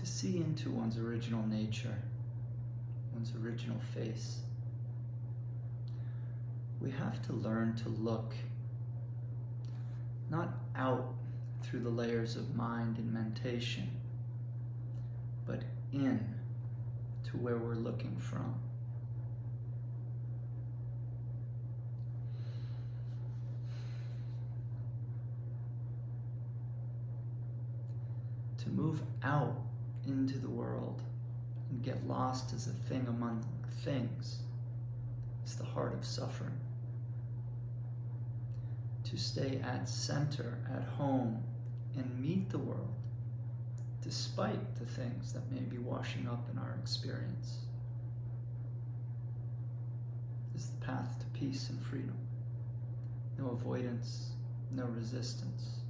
see into one's original nature, one's original face. We have to learn to look not out through the layers of mind and mentation, but in to where we're looking from. To move out into the world and get lost as a thing among things is the heart of suffering. To stay at center, at home, and meet the world despite the things that may be washing up in our experience is the path to peace and freedom. No avoidance, no resistance.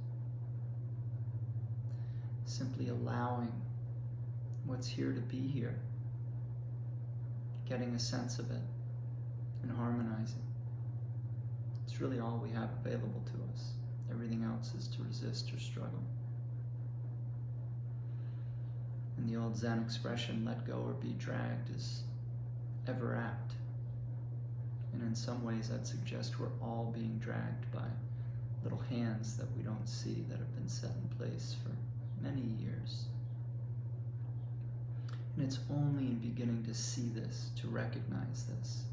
Simply allowing what's here to be here, getting a sense of it, and harmonizing. It's really all we have available to us. Everything else is to resist or struggle. And the old Zen expression, let go or be dragged, is ever apt. And in some ways that suggests we're all being dragged by little hands that we don't see that have been set in place for many years. And it's only in beginning to see this, to recognize this,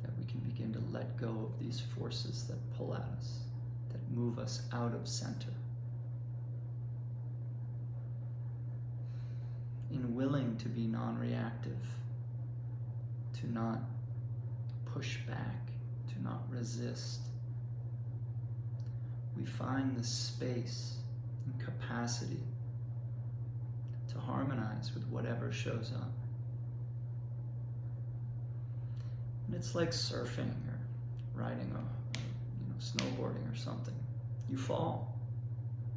that we can begin to let go of these forces that pull at us, that move us out of center. In willing to be non-reactive, to not push back, to not resist, we find the space and capacity to harmonize with whatever shows up. And it's like surfing or riding snowboarding or something. You fall.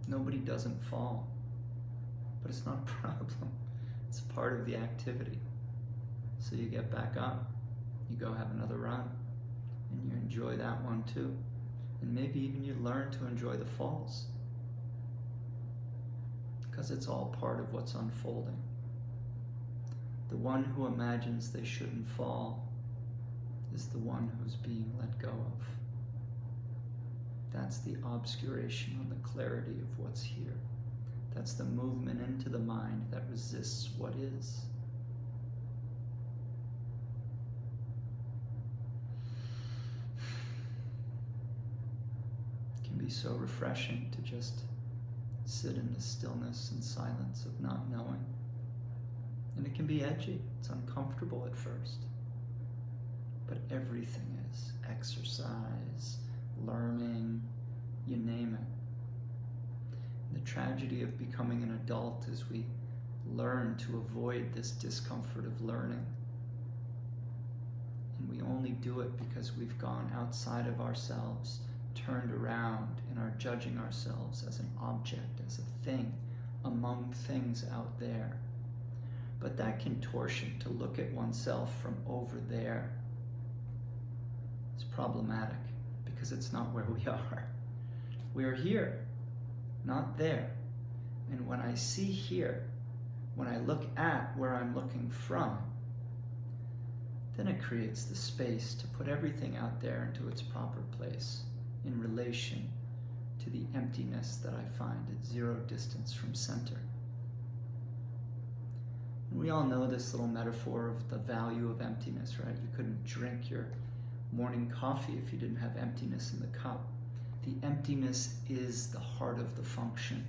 Nobody doesn't fall. But it's not a problem. It's part of the activity. So you get back up, you go have another run, and you enjoy that one too. And maybe even you learn to enjoy the falls, because it's all part of what's unfolding. The one who imagines they shouldn't fall is the one who's being let go of. That's the obscuration on the clarity of what's here. That's the movement into the mind that resists what is. It can be so refreshing to just sit in the stillness and silence of not knowing. And it can be edgy. It's uncomfortable at first. But everything is. Exercise, learning, you name it. The tragedy of becoming an adult is we learn to avoid this discomfort of learning. And we only do it because we've gone outside of ourselves, turned around, and are judging ourselves as an object, as a thing, among things out there. But that contortion to look at oneself from over there is problematic because it's not where we are. We're here, not there. And when I see here, when I look at where I'm looking from, then it creates the space to put everything out there into its proper place in relation to the emptiness that I find at zero distance from center. And we all know this little metaphor of the value of emptiness, right? You couldn't drink your morning coffee if you didn't have emptiness in the cup. The emptiness is the heart of the function.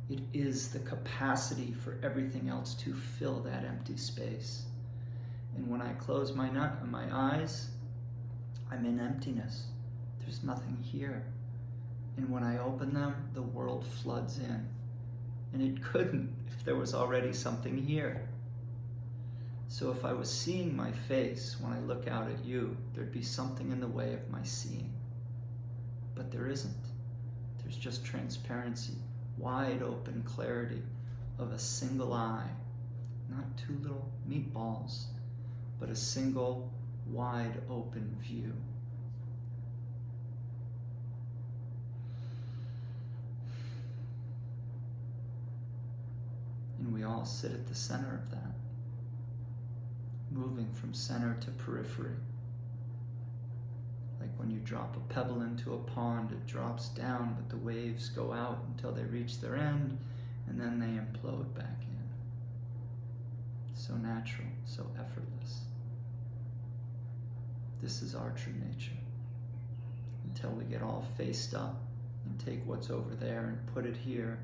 It is the capacity for everything else to fill that empty space. And when I close my eyes, I'm in emptiness. There's nothing here. And when I open them, the world floods in. And it couldn't if there was already something here. So if I was seeing my face when I look out at you, there'd be something in the way of my seeing. But there isn't. There's just transparency, wide open clarity of a single eye, not two little meatballs, but a single wide open view. And we all sit at the center of that, moving from center to periphery. Like when you drop a pebble into a pond, it drops down, but the waves go out until they reach their end, and then they implode back in. So natural, so effortless. This is our true nature. Until we get all faced up and take what's over there and put it here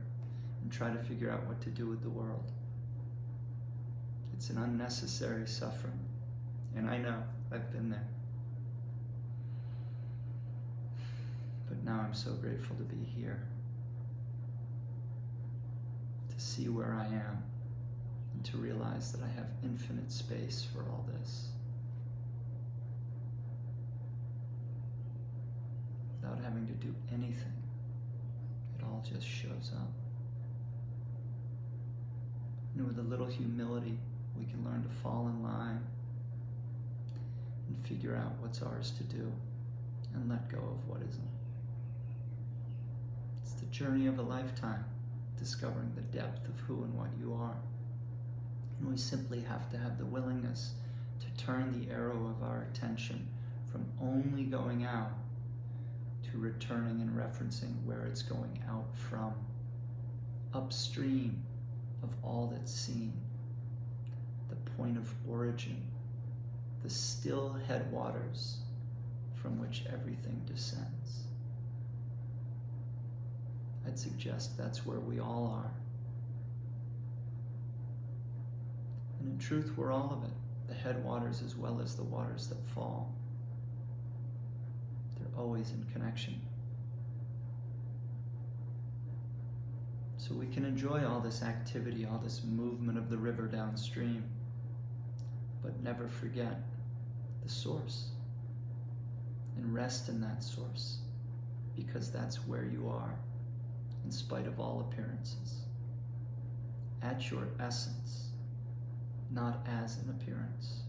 and try to figure out what to do with the world. It's an unnecessary suffering. And I know, I've been there. But now I'm so grateful to be here, to see where I am, and to realize that I have infinite space for all this. Without having to do anything, it all just shows up. And with a little humility, we can learn to fall in line and figure out what's ours to do and let go of what isn't. It's the journey of a lifetime, discovering the depth of who and what you are. And we simply have to have the willingness to turn the arrow of our attention from only going out to returning and referencing where it's going out from, upstream of all that's seen, the point of origin, the still headwaters from which everything descends. I'd suggest that's where we all are. And in truth, we're all of it, the headwaters as well as the waters that fall. They're always in connection. So we can enjoy all this activity, all this movement of the river downstream, but never forget the source and rest in that source, because that's where you are, in spite of all appearances, at your essence, not as an appearance.